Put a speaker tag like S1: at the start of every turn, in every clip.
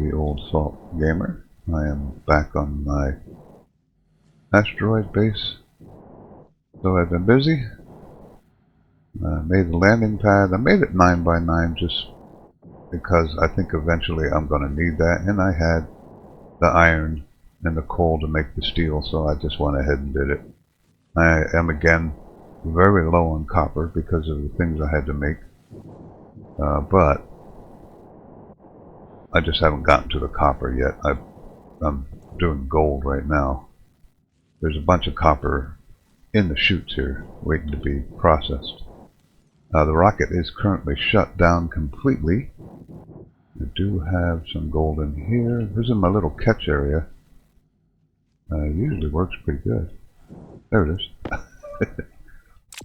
S1: the Old Salt Gamer. I am back on my asteroid base. So I've been busy. Made the landing pad. I made it 9 by 9 just because I think eventually I'm going to need that. And I had the iron and the coal to make the steel, so I just went ahead and did it. I am again very low on copper because of the things I had to make. But I just haven't gotten to the copper yet. I'm doing gold right now. There's a bunch of copper in the chutes here waiting to be processed. The rocket is currently shut down completely. I do have some gold in here. This is my little catch area. Usually works pretty good. There it is.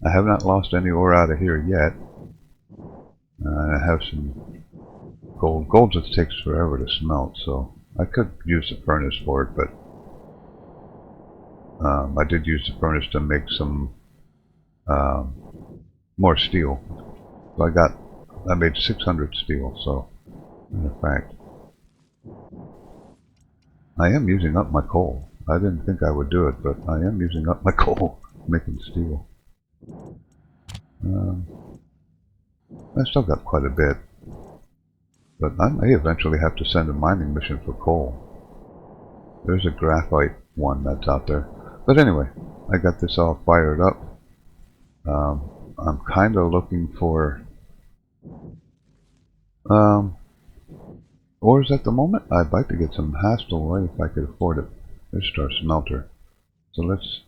S1: I have not lost any ore out of here yet. I have some gold. Gold just takes forever to smelt, so I could use the furnace for it, but I did use the furnace to make some more steel. So I made 600 steel, so in fact I am using up my coal. I didn't think I would do it, but I am using up my coal making steel. I still got quite a bit, but I may eventually have to send a mining mission for coal. There's a graphite one that's out there. But anyway, I got this all fired up. I'm kind of looking for ores at the moment. I'd like to get some asteroid if I could afford it. There's our smelter. So let's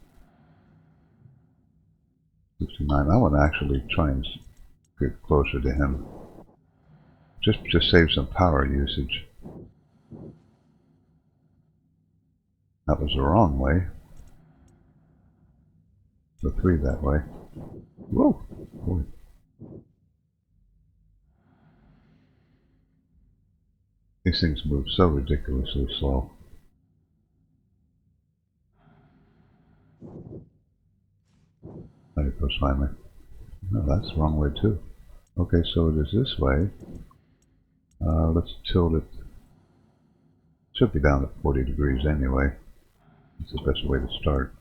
S1: 69. I want to actually try and get closer to him, just to save some power usage. That was the wrong way. The 3 that way. Whoa! Boy. These things move so ridiculously slow. There it goes finally. No, that's the wrong way too. Okay, so it is this way. Let's tilt it. Should be down at 40 degrees anyway. It's the best way to start.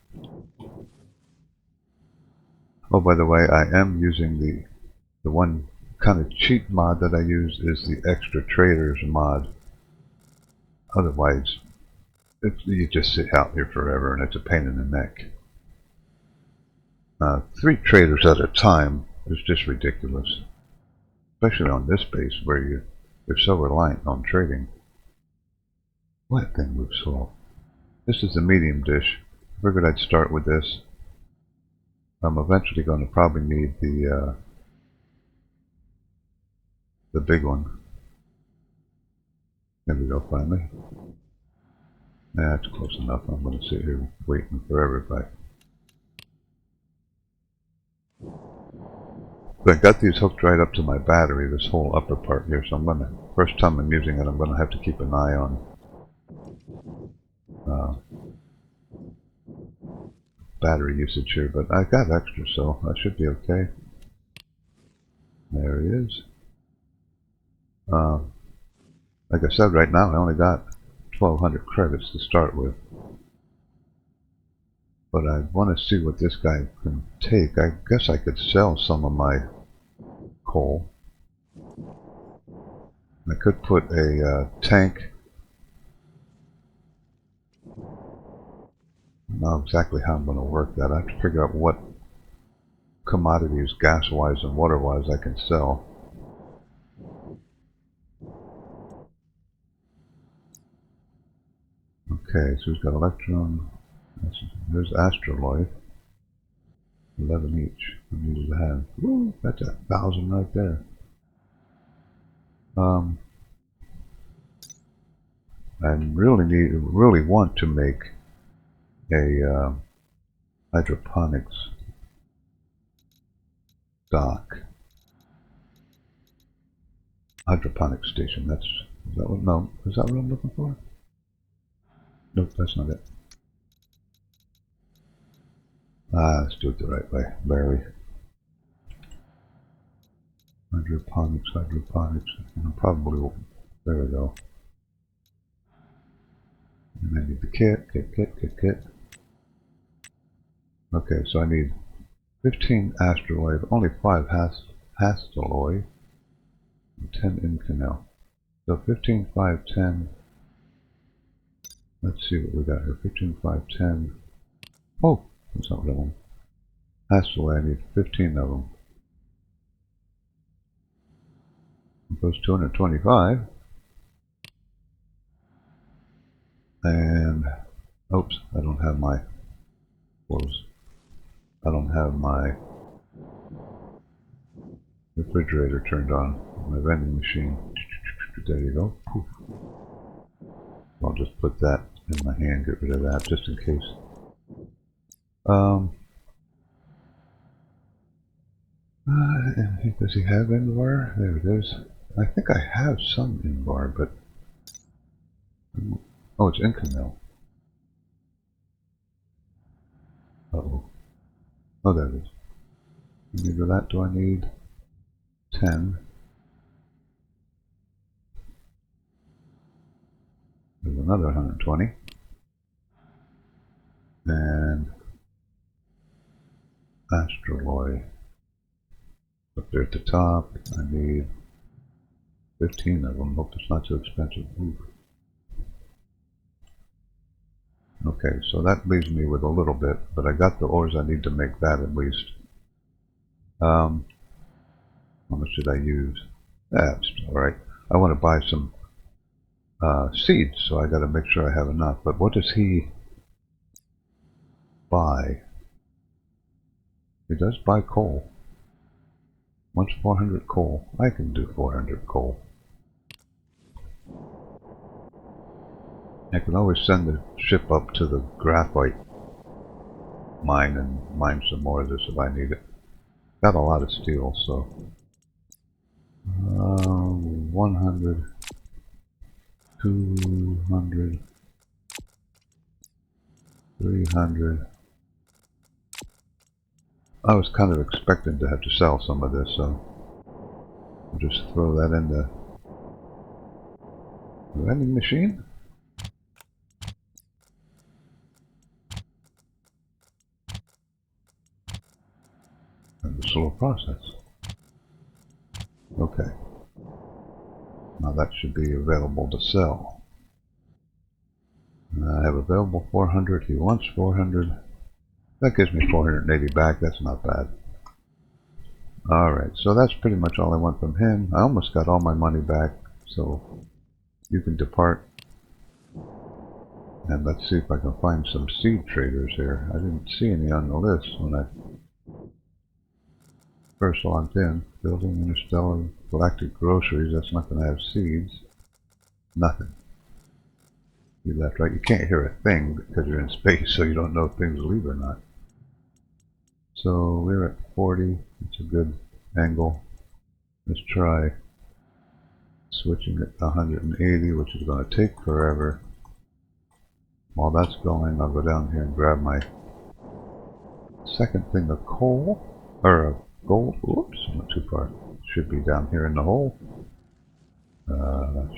S1: Oh, by the way, I am using the one kind of cheap mod that I use is the Extra Traders mod. Otherwise, you just sit out here forever and it's a pain in the neck. 3 traders at a time is just ridiculous. Especially on this base where you're so reliant on trading. Boy, that thing moves slow. This is the medium dish. I figured I'd start with this. I'm eventually going to probably need the big one. There we go, finally. That's close enough. I'm going to sit here waiting forever if I got these hooked right up to my battery, this whole upper part here, so I'm going to, first time I'm using it, I'm going to have to keep an eye on battery usage here, but I got extra, so I should be okay. There he is. Like I said, right now I only got 1,200 credits to start with. But I want to see what this guy can take. I guess I could sell some of my coal. I could put a tank. I don't know exactly how I'm going to work that. I have to figure out what commodities, gas-wise and water-wise, I can sell. Okay, so he's got electron. There's asteroid. 11 each. I needed to have. Woo, that's 1,000 right there. I really want to make a hydroponics dock. Hydroponic station. Is that what I'm looking for? Nope, that's not it. Let's do it the right way. Barely. Hydroponics. Probably. There we go. And I need the kit. Okay, so I need 15 asteroid, only 5 hastaloy, and 10 inconel. So 15, 5, 10. Let's see what we got here. 15, 5, 10. Oh, that's not what I want. Hastaloy, I need 15 of them. Goes 225. And, oops, I don't have my clothes. I don't have my refrigerator turned on. My vending machine. There you go. Poof. I'll just put that in my hand, get rid of that, just in case. Does he have Invar? There it is. I think I have some Invar, but... Oh, it's Inconel. Uh-oh. Oh, there it is. Neither that do I need. 10. There's another 120. And... Astroloy. Up there at the top, I need 15 of them. Hope it's not too expensive. Ooh. Okay, so that leaves me with a little bit, but I got the ores I need to make that at least. How much did I use? That's alright. I want to buy some seeds, so I got to make sure I have enough. But what does he buy? He does buy coal. Wants 400 coal. I can do 400 coal. I can always send the ship up to the graphite mine and mine some more of this if I need it. Got a lot of steel, so 100, 200, 300. I was kind of expecting to have to sell some of this, so I'll just throw that in the vending machine. And the slow process. Okay. Now that should be available to sell. I have available 400. He wants 400. That gives me 480 back. That's not bad. Alright, so that's pretty much all I want from him. I almost got all my money back, so you can depart. And let's see if I can find some seed traders here. I didn't see any on the list when I first logged in. Building interstellar galactic groceries. That's not going to have seeds. Nothing. You left, right? You can't hear a thing because you're in space, so you don't know if things leave or not. So we're at 40. It's a good angle. Let's try switching it to 180, which is going to take forever. While that's going, I'll go down here and grab my second thing of coal, or of gold. Whoops, not too far. Should be down here in the hole.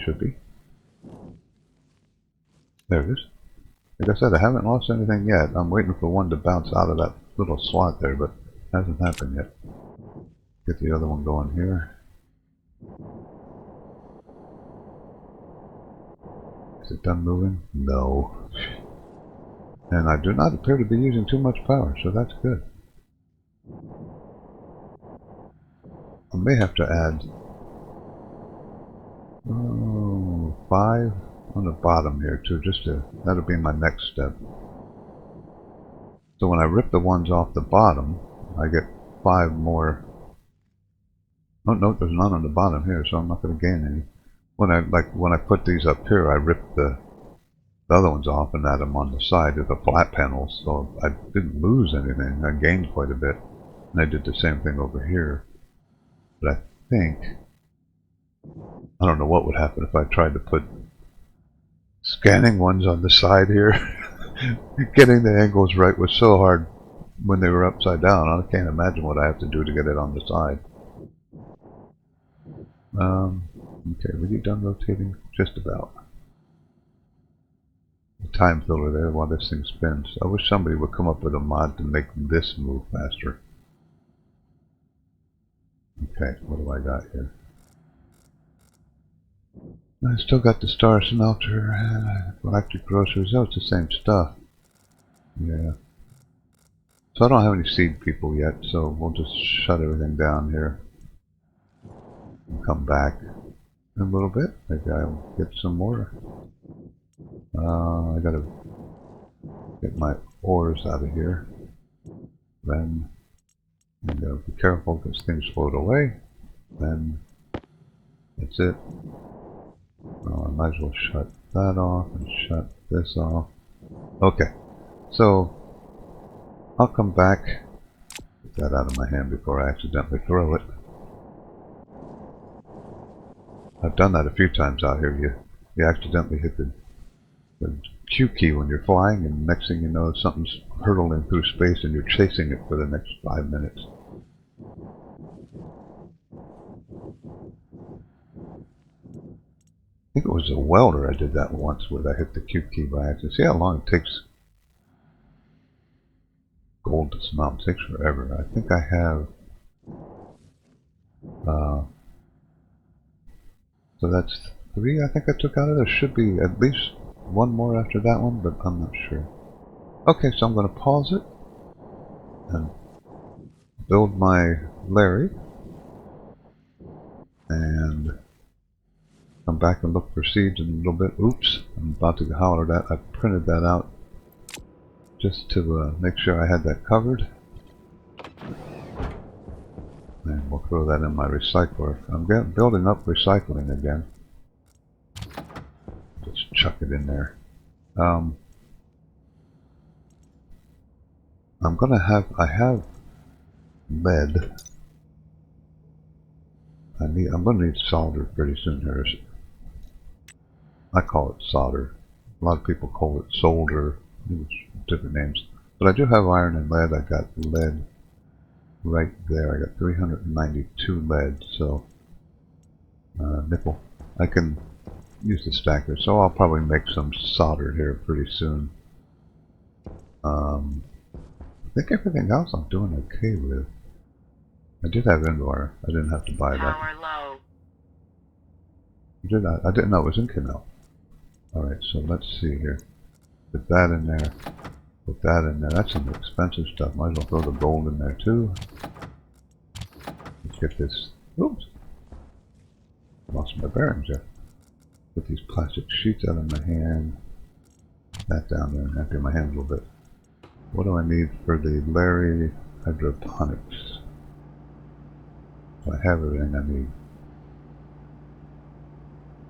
S1: Should be. There it is. Like I said, I haven't lost anything yet. I'm waiting for one to bounce out of that little slot there, but it hasn't happened yet. Get the other one going here. Is it done moving? No. And I do not appear to be using too much power, so that's good. I may have to add 5 on the bottom here too, just to, that'll be my next step. So when I rip the ones off the bottom, I get 5 more. Oh no, there's none on the bottom here, so I'm not going to gain any. When I put these up here, I rip the other ones off and add them on the side of the flat panels, so I didn't lose anything. I gained quite a bit, and I did the same thing over here. But I think, I don't know what would happen if I tried to put scanning ones on the side here. Getting the angles right was so hard when they were upside down. I can't imagine what I have to do to get it on the side. Okay, were you done rotating? Just about. The time filler there while this thing spins. I wish somebody would come up with a mod to make this move faster. Okay, what do I got here? I still got the Star Smelter, Galactic Grocers. Oh, it's the same stuff. Yeah. So I don't have any seed people yet, so we'll just shut everything down here. And come back in a little bit. Maybe I'll get some more. I gotta get my ores out of here. Then I'm gonna be careful because things float away. Then that's it. I might as well shut that off and shut this off. Okay, so I'll come back. Get that out of my hand before I accidentally throw it. I've done that a few times out here. You accidentally hit the Q key when you're flying, and next thing you know, something's hurtling through space and you're chasing it for the next 5 minutes. I think it was a welder I did that once where I hit the Q key by accident. See how long it takes gold to smelt? It takes forever. I think I have so that's 3 I think I took out of there. Should be at least 1 more after that one, but I'm not sure. Okay, so I'm going to pause it and build my Larry and come back and look for seeds in a little bit. Oops, I'm about to holler that. I printed that out just to make sure I had that covered. And we'll throw that in my recycler. I'm building up recycling again. Just chuck it in there. I have lead. I'm gonna need solder pretty soon here. I call it solder. A lot of people call it solder. It's different names. But I do have iron and lead. I got lead right there. I got 392 lead, so nickel. I can use the stacker, so I'll probably make some solder here pretty soon. I think everything else I'm doing okay with. I did have Invar. I didn't have to buy that.
S2: Power low.
S1: Did I didn't know it was in Canal. Alright, so let's see here. Put that in there. Put that in there. That's some expensive stuff. Might as well throw the gold in there too. Let's get this. Oops. Lost my bearings there. Put these plastic sheets out of my hand. That down there and empty my hand a little bit. What do I need for the Larry hydroponics? So I have everything I need.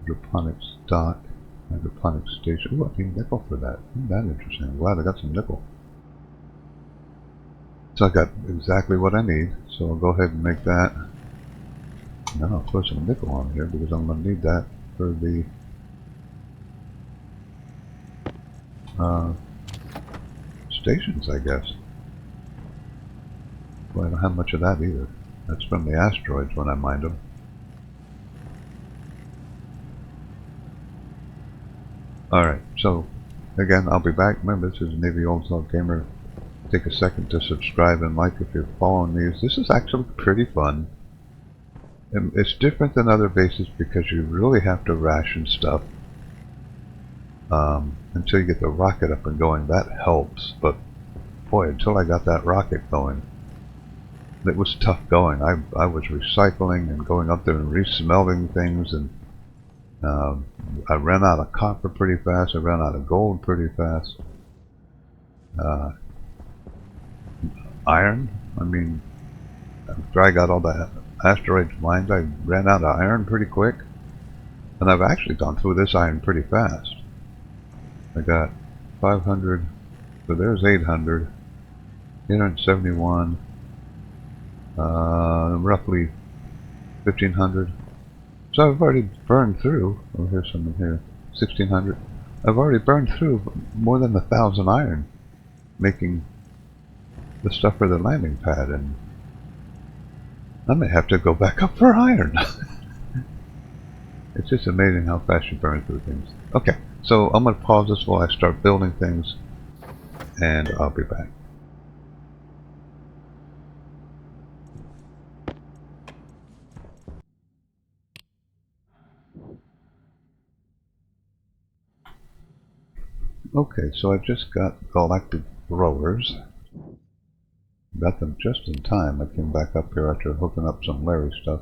S1: Hydroponics dock. Hydroponic station. Ooh, I need nickel for that. Isn't that interesting? I'm glad I got some nickel. So I got exactly what I need. So I'll go ahead and make that. Now I'll throw some nickel on here because I'm going to need that for the stations, I guess. Well, I don't have much of that either. That's from the asteroids when I mined them. Alright, so again, I'll be back. Remember, this is Navy Old Salt Gamer. Take a second to subscribe and like if you're following these. This is actually pretty fun. And it's different than other bases because you really have to ration stuff until you get the rocket up and going. That helps, but boy, until I got that rocket going, it was tough going. I was recycling and going up there and re-smelting things, and I ran out of copper pretty fast. I ran out of gold pretty fast. Iron, I mean, after I got all the asteroids mined, I ran out of iron pretty quick. And I've actually gone through this iron pretty fast. I got 500, so there's 800, 871, roughly 1500. So I've already burned through, oh here's some in here, 1600. I've already burned through more than 1,000 iron making the stuff for the landing pad, and I may have to go back up for iron. It's just amazing how fast you burn through things. Okay, So I'm going to pause this while I start building things, and I'll be back. Okay, so I just got galactic growers. Got them just in time. I came back up here after hooking up some Larry stuff.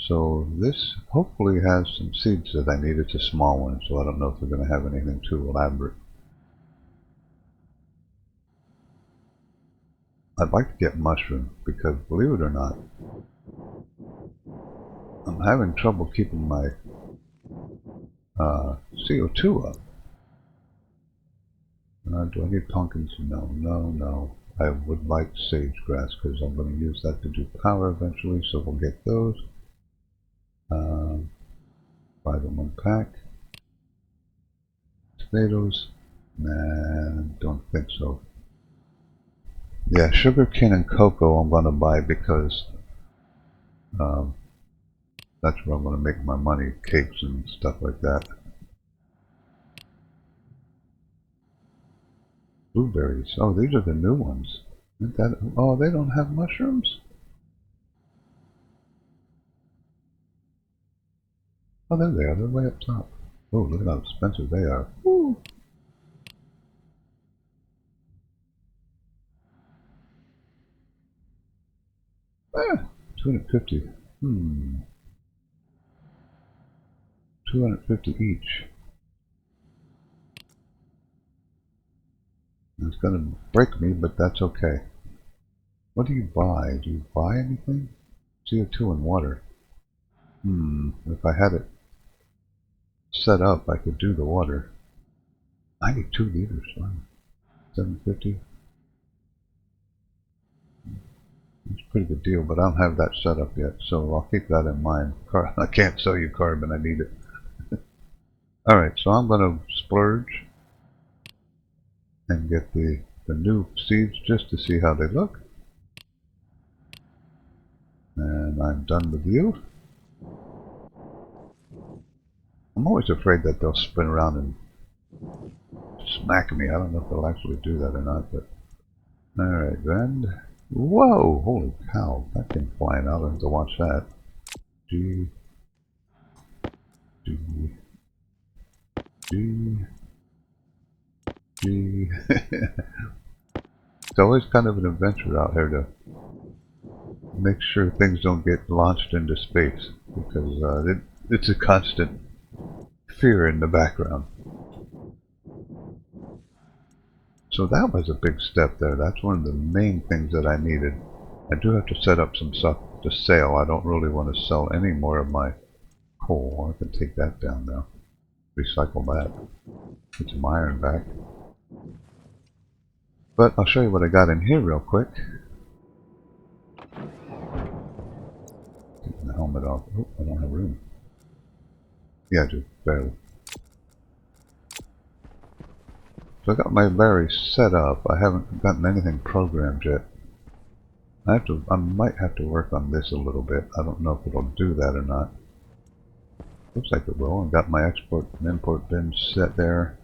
S1: So this hopefully has some seeds that I need. It's a small one, so I don't know if they're going to have anything too elaborate. I'd like to get mushroom because, believe it or not, I'm having trouble keeping my CO2 up. Do I need pumpkins? No, no, no. I would like sage grass because I'm going to use that to do power eventually, so we'll get those. Buy them one pack. Tomatoes? Nah, don't think so. Yeah, sugar cane and cocoa I'm going to buy because that's where I'm going to make my money, cakes and stuff like that. Blueberries. Oh, these are the new ones. Isn't that, oh, they don't have mushrooms? Oh, there they are. They're way up top. Oh, look at how expensive they are. Woo. Ah, 250. 250 each. It's going to break me, but that's okay. What do you buy? Do you buy anything? CO2 and water. If I had it set up, I could do the water. I need 2 liters. Wow. 750. It's a pretty good deal, but I don't have that set up yet, so I'll keep that in mind. I can't sell you carbon, I need it. Alright, so I'm going to splurge and get the new seeds just to see how they look. And I'm done with you. I'm always afraid that they'll spin around and smack me. I don't know if they'll actually do that or not, but alright, then. Whoa! Holy cow, that came flying out. I have to watch that. G. G. G. G. It's always kind of an adventure out here to make sure things don't get launched into space, because it's a constant fear in the background. So that was a big step there. That's one of the main things that I needed. I do have to set up some stuff to sell. I don't really want to sell any more of my coal. I can take that down now. Recycle that. Get some iron back. But I'll show you what I got in here real quick. Taking the helmet off. Oh, I don't have room. Yeah, just barely. So I got my Larry set up. I haven't gotten anything programmed yet. I might have to work on this a little bit. I don't know if it'll do that or not. Looks like it will. I've got my export and import bins set there.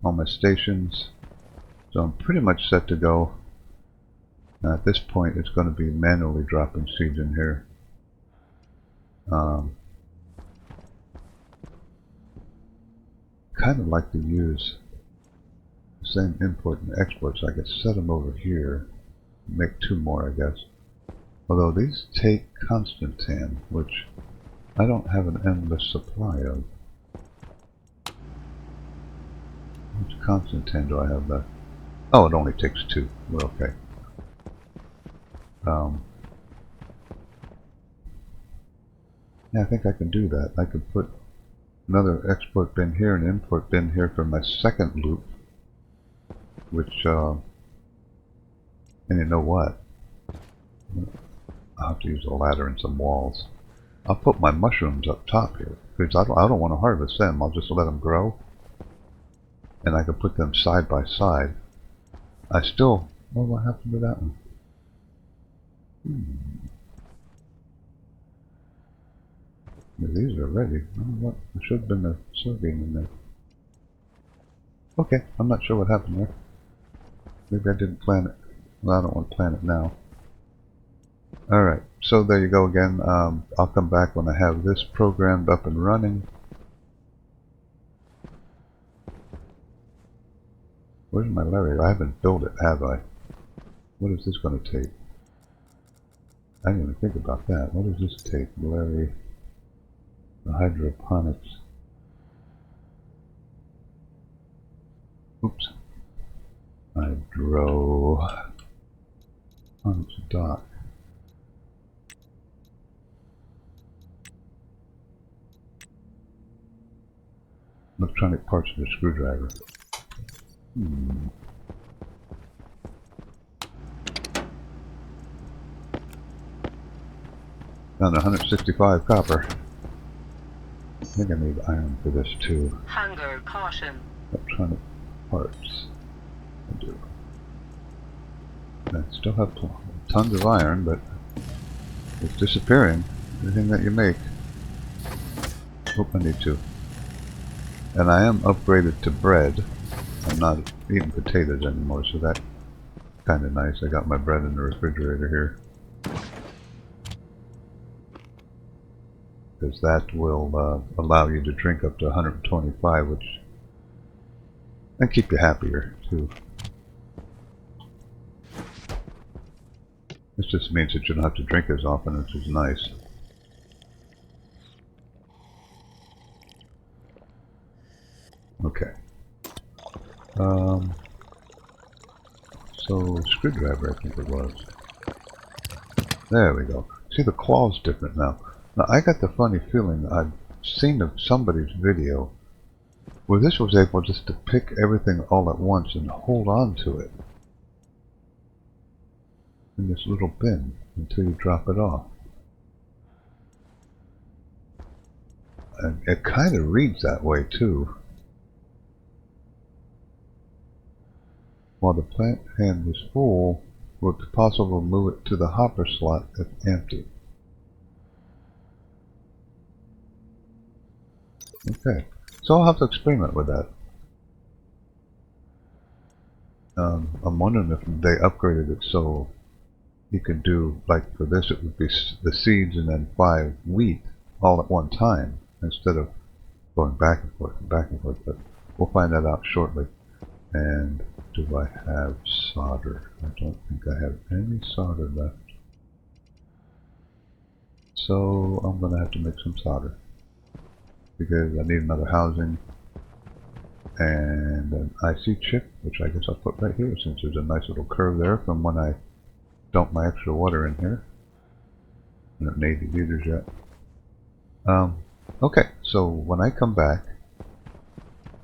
S1: All my stations. So I'm pretty much set to go. Now at this point it's going to be manually dropping seeds in here. Kind of like to use the same import and export, so I could set them over here. Make 2 more, I guess. Although these take Constantine, which I don't have an endless supply of. How much Constantine do I have left? Oh, it only takes 2. We're okay. Yeah, I think I can do that. I could put another export bin here and import bin here for my second loop, which, and you know what? I'll have to use a ladder and some walls. I'll put my mushrooms up top here, because I don't want to harvest them. I'll just let them grow, and I can put them side by side. I still, what will happen to that one? These are ready. Oh, what? There should have been a soybean in there. Okay, I'm not sure what happened there. Maybe I didn't plant it. Well, I don't want to plant it now. Alright, so there you go again. I'll come back when I have this programmed up and running. Where's my Larry? I haven't built it, have I? What is this going to take? I didn't even think about that. What does this take? Larry, the hydroponics. Oops. Hydroponics dock. Electronic parts of the screwdriver. Found 165 copper. I think I need iron for this too.
S2: Hunger caution.
S1: Electronic parts. I do. I still have tons of iron, but it's disappearing. Everything that you make. Oh, I need to. And I am upgraded to bread. I'm not eating potatoes anymore, so that's kind of nice. I got my bread in the refrigerator here. Because that will allow you to drink up to 125, which and keep you happier too. This just means that you don't have to drink as often, which is nice. Okay. So screwdriver, I think it was. There we go. See, the claw's different now. Now I got the funny feeling I've seen of somebody's video where this was able just to pick everything all at once and hold on to it in this little bin until you drop it off. And it kind of reads that way too. While the plant hand is full, it would be possible to move it to the hopper slot if empty. Okay, so I'll have to experiment with that. I'm wondering if they upgraded it so you could do, like for this, it would be the seeds and then 5 wheat all at one time instead of going back and forth and back and forth. But we'll find that out shortly. And do I have solder? I don't think I have any solder left. So I'm going to have to make some solder because I need another housing and an IC chip, which I guess I'll put right here since there's a nice little curve there from when I dump my extra water in here. I don't need the liters yet. Okay, so when I come back,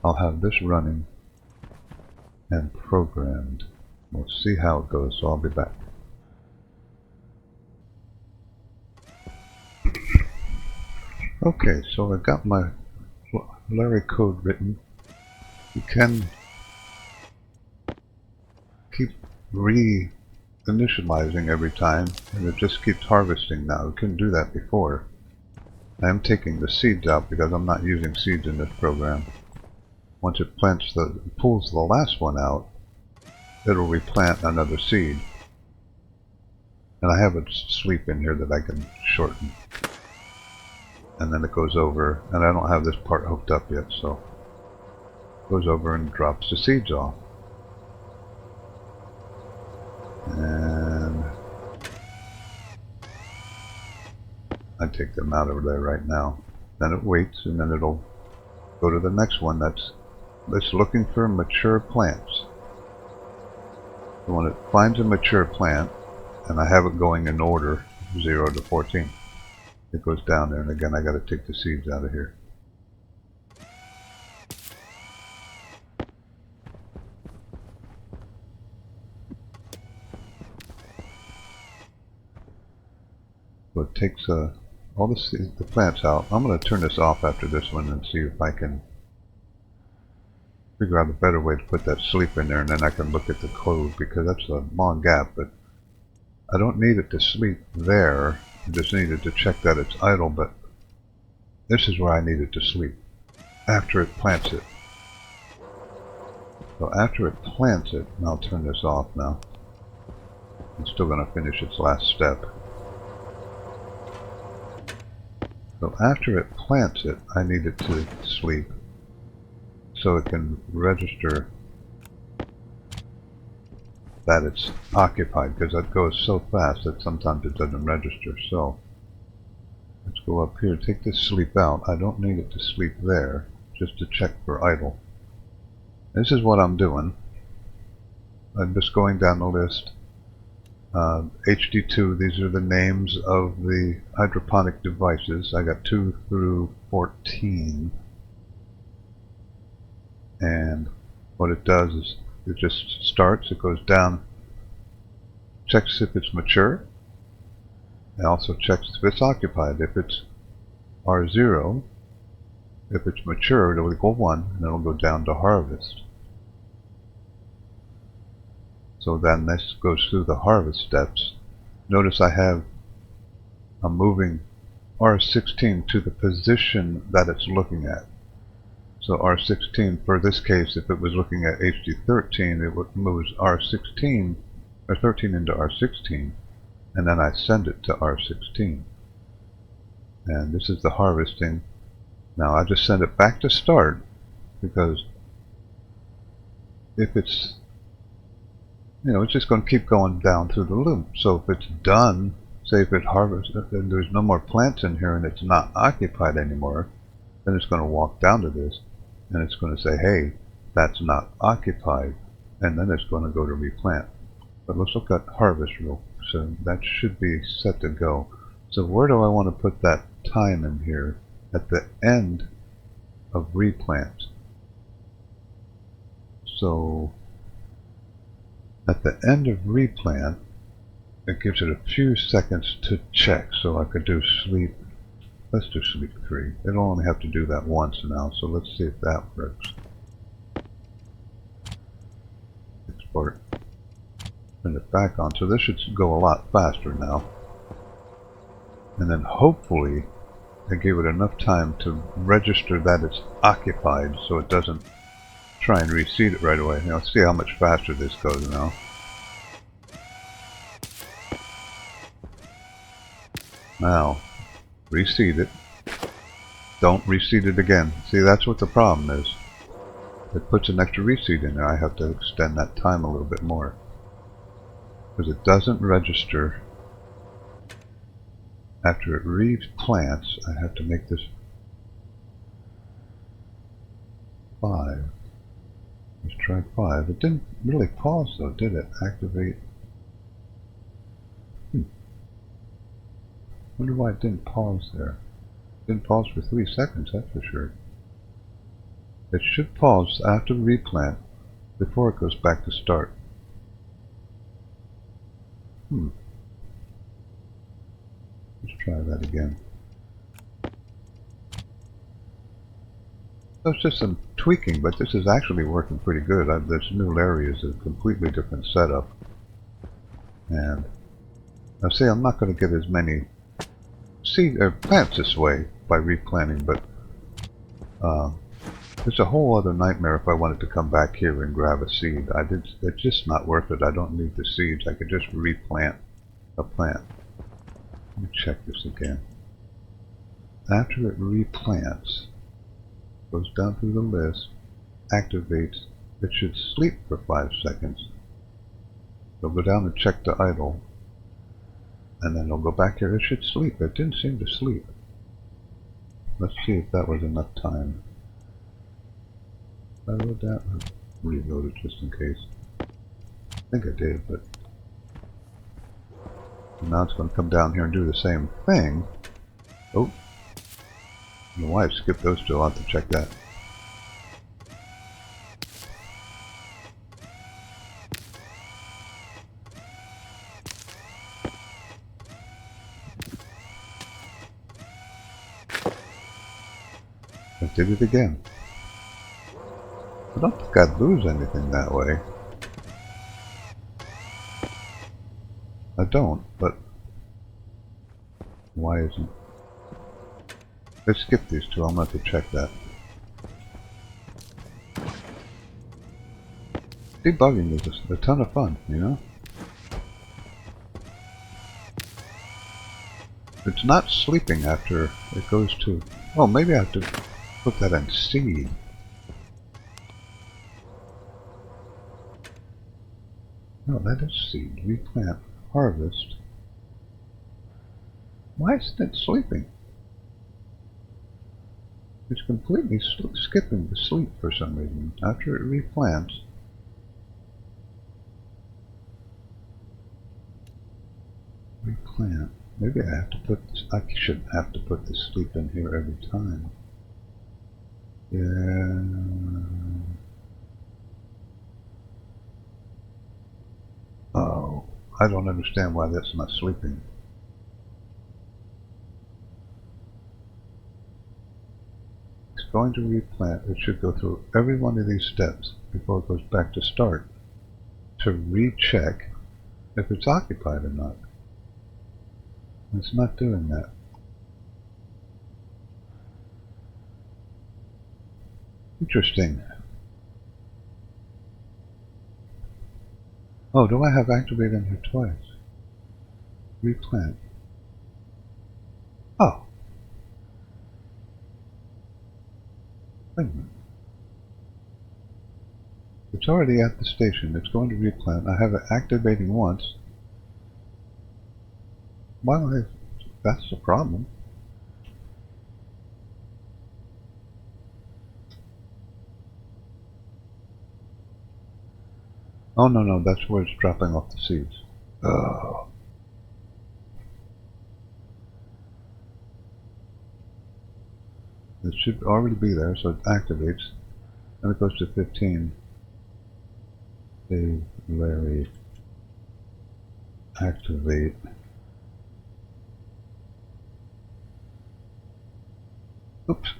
S1: I'll have this running and programmed. We'll see how it goes, so I'll be back. Okay, so I got my Larry code written. You can keep re-initializing every time, and it just keeps harvesting now. We couldn't do that before. I am taking the seeds out because I'm not using seeds in this program. Once it pulls the last one out, it'll replant another seed. And I have a sweep in here that I can shorten. And then it goes over, and I don't have this part hooked up yet, so it goes over and drops the seeds off. And I take them out over there right now. Then it waits, and then it'll go to the next one that's looking for mature plants. So when it finds a mature plant, and I have it going in order, 0 to 14, it goes down there, and again I got to take the seeds out of here. So it takes all the plants out. I'm going to turn this off after this one and see if I can figure out a better way to put that sleep in there, and then I can look at the code, because that's a long gap, but I don't need it to sleep there. I just needed to check that it's idle, but This is where I need it to sleep, after it plants it. So after it plants it, and I'll turn this off now. It's still going to finish its last step. So after it plants it, I need it to sleep so it can register that it's occupied, because that goes so fast that sometimes it doesn't register. So let's go up here, take this sleep out. I don't need it to sleep there, just to check for idle. This is what I'm doing. I'm just going down the list. HD2, these are the names of the hydroponic devices. I got 2 through 14. And what it does is it just starts, it goes down, checks if it's mature. It also checks if it's occupied. If it's R0, if it's mature, it'll equal 1, and it'll go down to harvest. So then this goes through the harvest steps. Notice I'm moving R16 to the position that it's looking at. So R16, for this case, if it was looking at HD13, it would move R16, or 13 into R16, and then I send it to R16. And this is the harvesting. Now I just send it back to start, because if it's, it's just going to keep going down through the loop. So if it's done, say if it harvests and there's no more plants in here and it's not occupied anymore, then it's going to walk down to this and it's going to say, hey, that's not occupied, and then it's going to go to replant. But let's look at harvest real. So that should be set to go. So where do I want to put that time in here? At the end of replant. So at the end of replant, it gives it a few seconds to check. So I could do sleep. Let's do sleep 3. It'll only have to do that once now, so let's see if that works. Export. Turn it back on. So this should go a lot faster now. And then hopefully I gave it enough time to register that it's occupied, so it doesn't try and reseed it right away. Now let's see how much faster this goes now. Now, reseed it. Don't reseed it again. See, that's what the problem is. It puts an extra reseed in there. I have to extend that time a little bit more, because it doesn't register after it replants. I have to make this 5. Let's try 5. It didn't really pause though, did it? Activate. Wonder why it didn't pause there. It didn't pause for 3 seconds, that's for sure. It should pause after the replant before it goes back to start. Let's try that again. So it's just some tweaking, but this is actually working pretty good. This new area is a completely different setup. And now see, I'm not going to get as many seed or plants this way by replanting, but it's a whole other nightmare if I wanted to come back here and grab a seed. It's just not worth it. I don't need the seeds. I could just replant a plant. Let me check this again. After it replants, goes down through the list, activates, it should sleep for 5 seconds. It'll go down and check the idle, and then it'll go back here. It should sleep. It didn't seem to sleep. Let's see if that was enough time. I wrote that. Reload it just in case. I think I did, but now it's going to come down here and do the same thing. Oh, I don't know why I skipped those two. I'll have to check that. I did it again. I don't think I'd lose anything that way. I don't, but why isn't Let's skip these two. I'm going to have to check that. Debugging is a ton of fun, you know? It's not sleeping after it goes to... Oh, maybe I have to put that in seed. No, that is seed. Replant. Harvest. Why isn't it sleeping? It's completely skipping the sleep for some reason. After it replants... Replant. Maybe I have to put this, I shouldn't have to put the sleep in here every time. Yeah. Oh, I don't understand why that's not sleeping. It's going to replant. It should go through every one of these steps before it goes back to start to recheck if it's occupied or not. It's not doing that. Interesting. Oh, do I have activate in here twice? Replant. Oh. Wait a minute. It's already at the station. It's going to replant. I have it activating once. Well, that's the problem. Oh, no, that's where it's dropping off the seeds. Oh. It should already be there, so it activates. And it goes to 15. Save, Larry, activate. Oops.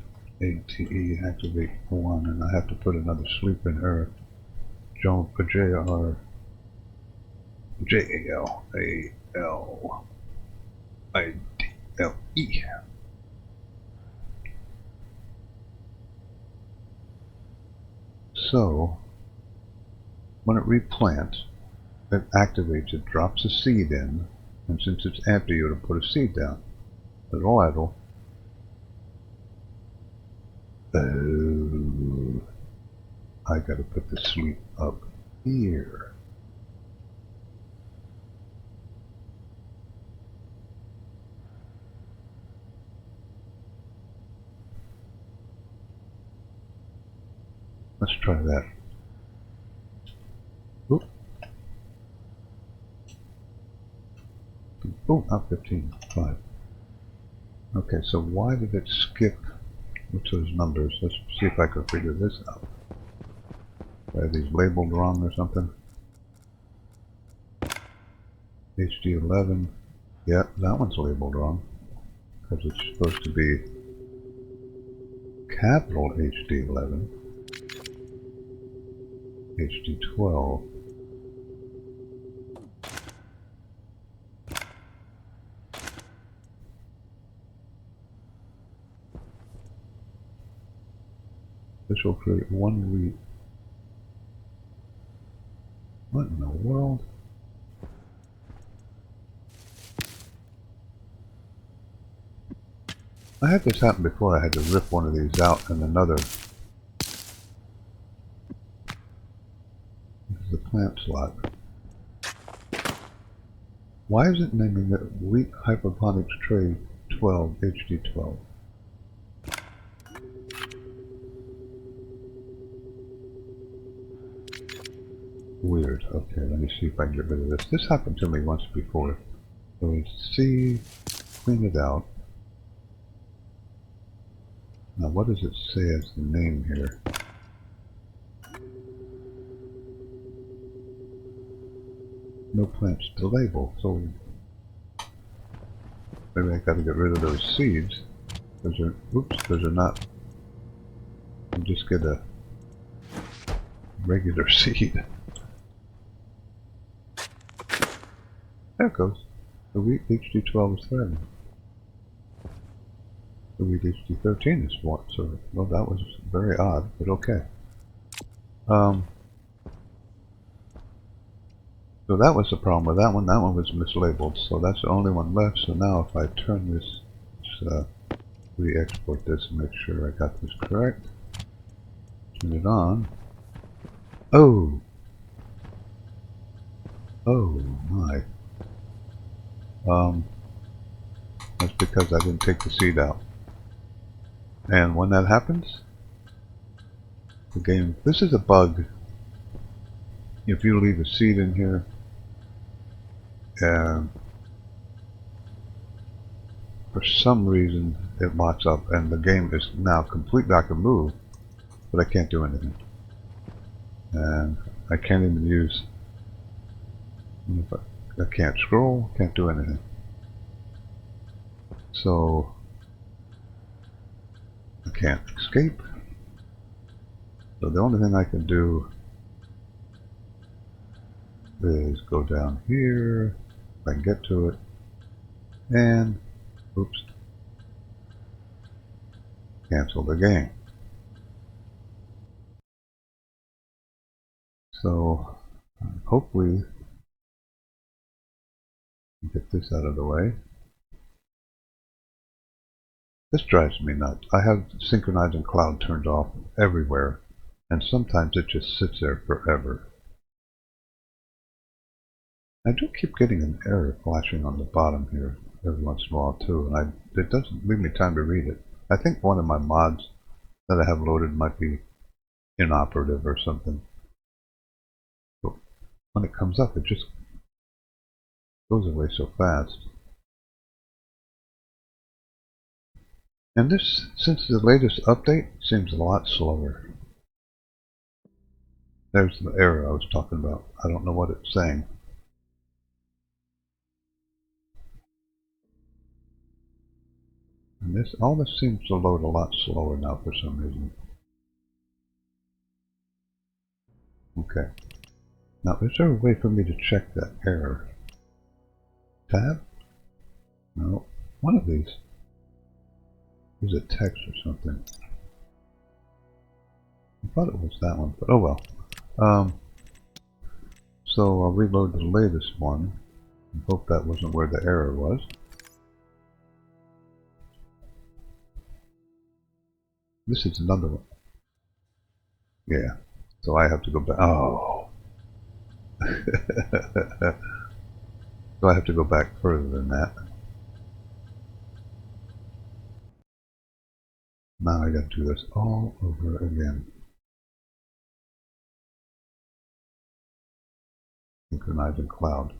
S1: ATE, activate 1, and I have to put another sleep in her. JRJALALIDE. So, when it replants, it activates, it drops a seed in, and since it's empty, it'll put a seed down. It'll idle. Oh, I gotta put the sleep up here. Let's try that. Oop. Oh, not 15, 5. Okay, so why did it skip with those numbers? Let's see if I can figure this out. Are these labeled wrong or something? HD11. Yeah, that one's labeled wrong. Because it's supposed to be capital HD11. HD12. This will create one read. What in the world? I had this happen before. I had to rip one of these out and another. This is the plant slot. Why is it naming it Wheat Hydroponics Tray 12 HD12? Weird. Okay, let me see if I can get rid of this. This happened to me once before. So we see, clean it out. Now what does it say as the name here? No plants to label, so maybe I gotta get rid of those seeds. Those are, oops, those are not. I'll just get a regular seed. There it goes. The wheat HD12 is thriving. The HD13 is what, so well, that was very odd, but okay. So that was the problem with that one. That one was mislabeled, so that's the only one left. So now if I turn this, re-export this and make sure I got this correct. Turn it on. Oh! Oh my. That's because I didn't take the seed out. And when that happens, the game, this is a bug. If you leave a seed in here, and for some reason it locks up and the game is now completely, I can move, but I can't do anything. And I can't even use, I can't scroll, can't do anything. So I can't escape. So the only thing I can do is go down here, if I can get to it, and oops, cancel the game. So hopefully get this out of the way. This drives me nuts. I have synchronizing cloud turned off everywhere, and sometimes it just sits there forever. I do keep getting an error flashing on the bottom here every once in a while too, and it doesn't leave me time to read it. I think one of my mods that I have loaded might be inoperative or something. But when it comes up, it just goes away so fast. And this, since the latest update, seems a lot slower. There's the error I was talking about. I don't know what it's saying. And this, all this seems to load a lot slower now for some reason. Okay. Now, is there a way for me to check that error? Tab? No. One of these. Is it text or something? I thought it was that one, but oh well. So I'll reload the latest one and hope that wasn't where the error was. This is another one. Yeah. So I have to go back. Oh. So I have to go back further than that. Now I got to do this all over again. Synchronizing cloud.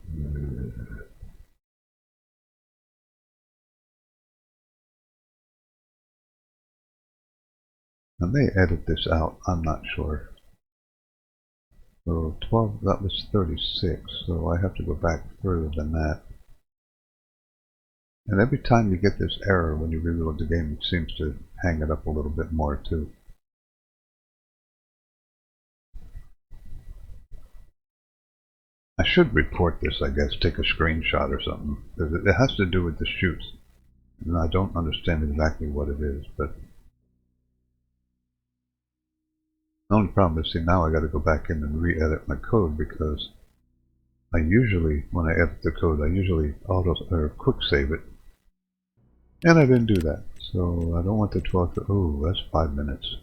S1: I may edit this out, I'm not sure. So 12, that was 36, so I have to go back further than that. And every time you get this error when you reload the game, it seems to hang it up a little bit more too. I should report this, I guess, take a screenshot or something, because it has to do with the shoots. And I don't understand exactly what it is, but the only problem is, see, now I got to go back in and re-edit my code, because I usually, when I edit the code, I usually auto or quick save it, and I didn't do that. So I don't want the 12 to, oh, that's 5 minutes.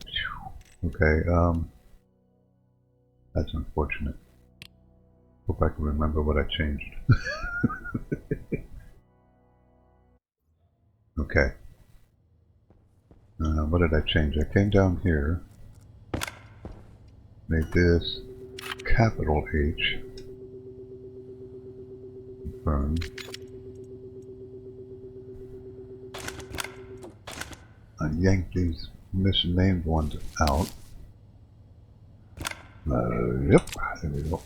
S1: Okay, that's unfortunate. Hope I can remember what I changed. Okay. What did I change? I came down here, made this capital H, confirm. I yanked these misnamed ones out. Yep, there we go.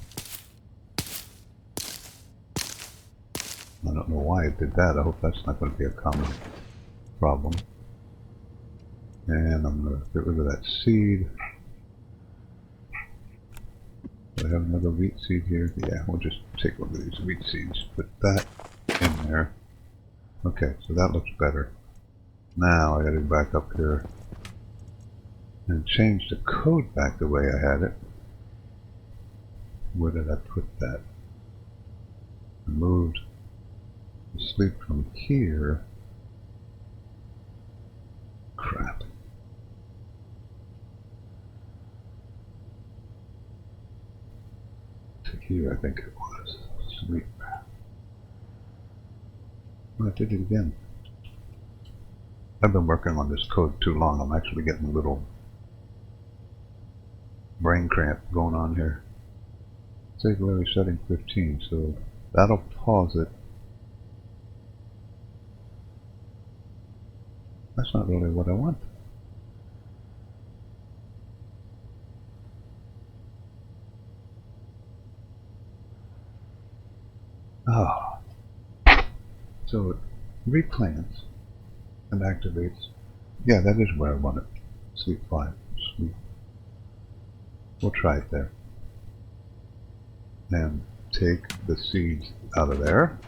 S1: I don't know why it did that. I hope that's not going to be a common problem. And I'm going to get rid of that seed. Do I have another wheat seed here? Yeah, we'll just take one of these wheat seeds, put that in there. Okay, so that looks better. Now I gotta go back up here and change the code back the way I had it. Where did I put that? I moved the sleep from here. Crap. To here, I think it was. Sleep. Oh, I did it again. I've been working on this code too long. I'm actually getting a little brain cramp going on here. Save Larry setting 15, so that'll pause it. That's not really what I want. Ah, so it replans and activates. Yeah, that is where I want it. Sleep 5. Sleep. We'll try it there. And take the seeds out of there.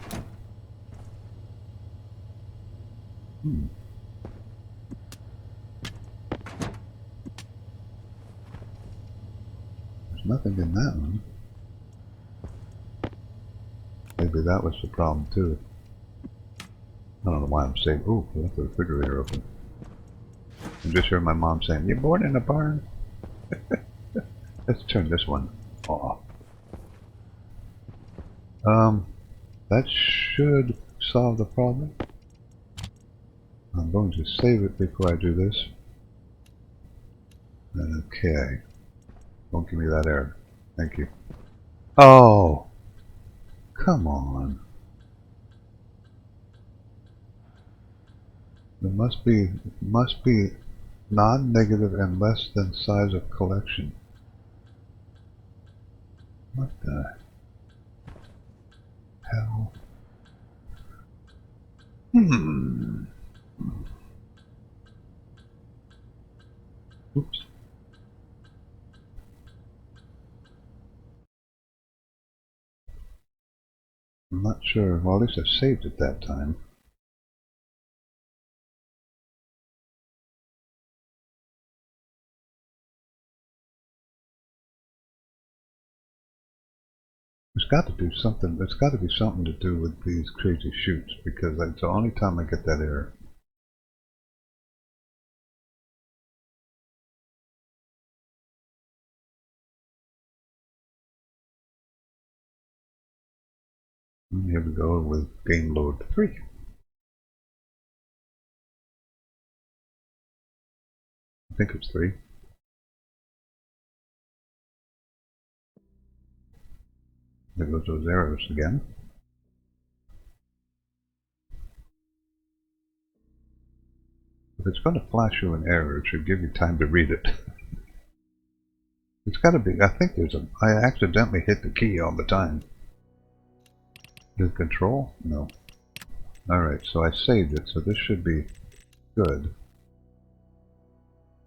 S1: There's nothing in that one. Maybe that was the problem too. I don't know why I'm saying, ooh, I left the refrigerator open. I just heard my mom saying, "You born in a barn?" Let's turn this one off. That should solve the problem. I'm going to save it before I do this. Okay. Don't give me that error. Thank you. Oh! Come on. There must be non-negative and less than size of collection. What the hell? Oops. I'm not sure. Well, at least I saved it that time. It's got to do something. It's got to be something to do with these crazy shoots, because that's the only time I get that error. And here we go with game load 3. I think it's 3. There goes those arrows again. If it's going to flash you an error, it should give you time to read it. It's got to be. I think there's a. I accidentally hit the key all the time. Did control? No. Alright, so I saved it, so this should be good.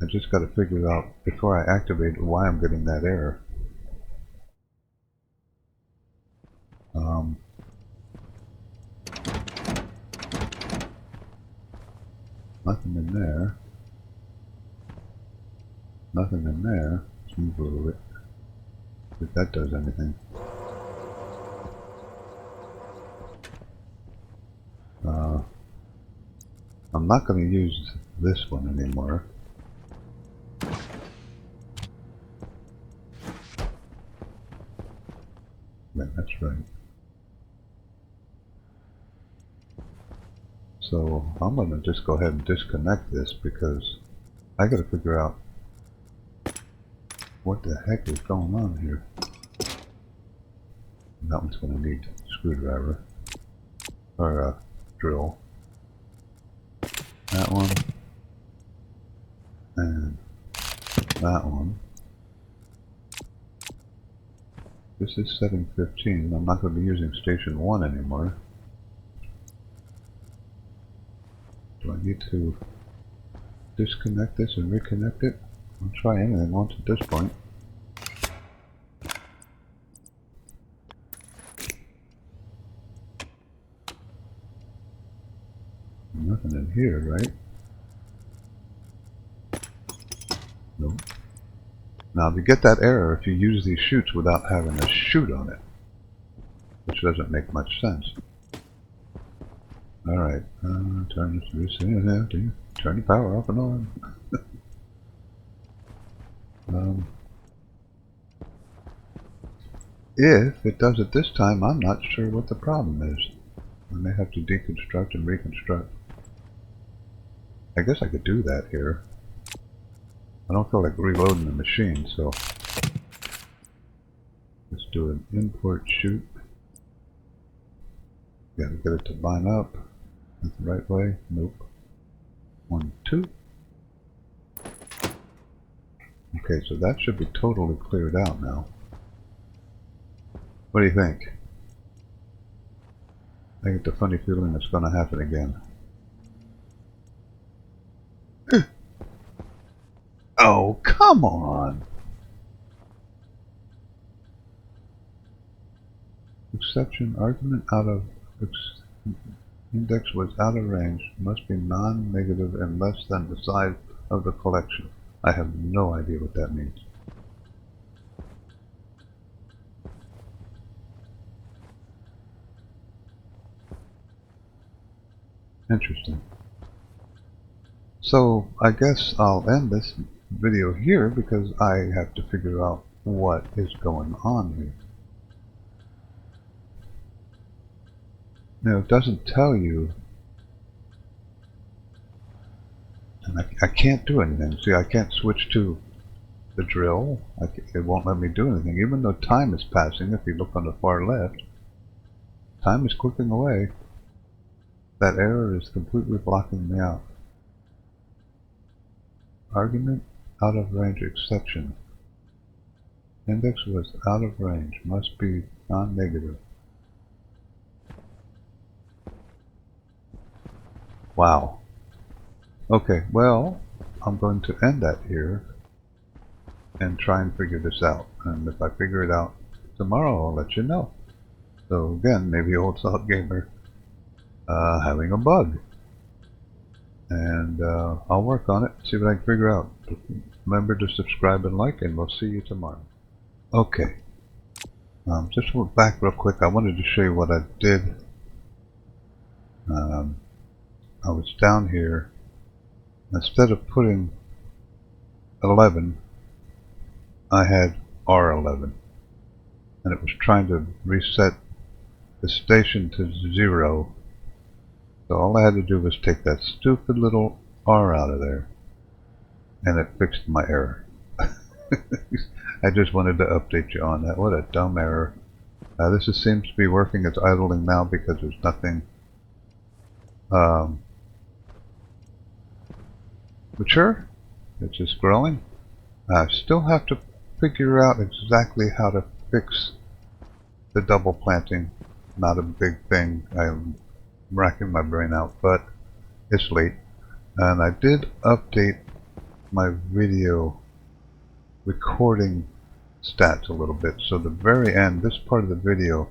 S1: I just got to figure out, before I activate it, why I'm getting that error. Nothing in there. Nothing in there. Let's move a little bit. If that does anything. I'm not going to use this one anymore. Yeah, that's right. So I'm going to just go ahead and disconnect this, because I got to figure out what the heck is going on here. That one's going to need a screwdriver or a drill. That one and that one. This is setting 15. I'm not going to be using station 1 anymore. Do I need to disconnect this and reconnect it? I'll try anything once at this point. Nothing in here, right? Nope. Now to get that error, if you use these chutes without having a chute on it, which doesn't make much sense. Alright, turn this turn the power off and on. If it does it this time, I'm not sure what the problem is. I may have to deconstruct and reconstruct. I guess I could do that here. I don't feel like reloading the machine, so let's do an import chute. Gotta get it to line up. That's the right way. Nope. 1, 2. Okay, so that should be totally cleared out now. What do you think? I get the funny feeling it's going to happen again. Oh, come on! Exception, argument out of index was out of range, must be non-negative and less than the size of the collection. I have no idea what that means. Interesting. So I guess I'll end this video here because I have to figure out what is going on here. Now it doesn't tell you, and I can't do anything. See, I can't switch to the drill. It won't let me do anything, even though time is passing. If you look on the far left, time is clicking away. That error is completely blocking me out. Argument out of range exception. Index was out of range, must be non-negative. Wow. Okay, well, I'm going to end that here and try and figure this out. And if I figure it out tomorrow, I'll let you know. So again, maybe Old Salt Gamer having a bug. And I'll work on it, see what I can figure out. Remember to subscribe and like, and we'll see you tomorrow. Okay. Just went back real quick. I wanted to show you what I did. I was down here. Instead of putting 11, I had R11. And it was trying to reset the station to 0. So all I had to do was take that stupid little R out of there, and it fixed my error. I just wanted to update you on that. What a dumb error. This seems to be working. It's idling now because there's nothing mature. It's just growing. I still have to figure out exactly how to fix the double planting. Not a big thing. I'm racking my brain out, but it's late. And I did update my video recording stats a little bit. So the very end, this part of the video,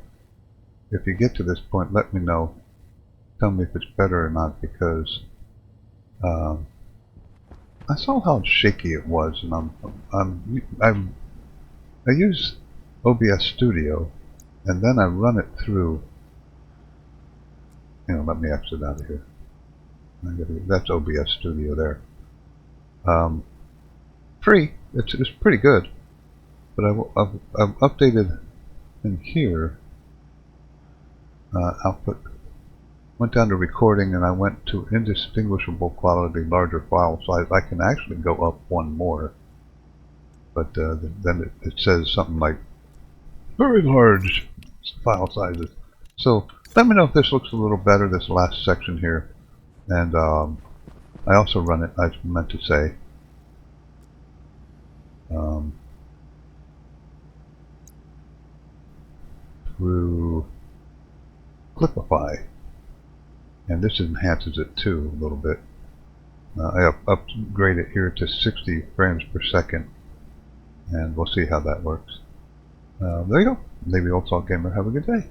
S1: if you get to this point, let me know. Tell me if it's better or not, because I saw how shaky it was, and I use OBS Studio, and then I run it through. Let me exit out of here. That's OBS Studio there. Free. It's pretty good, but I've updated in here. Output. Went down to recording, and I went to indistinguishable quality, larger file size. I can actually go up one more, but then it says something like very large file sizes. So let me know if this looks a little better, this last section here. And I also run it, I meant to say, through Clipify. And this enhances it too a little bit. I upgrade it here to 60 frames per second, and we'll see how that works. There you go. Maybe Old Salt Gamer. Have a good day.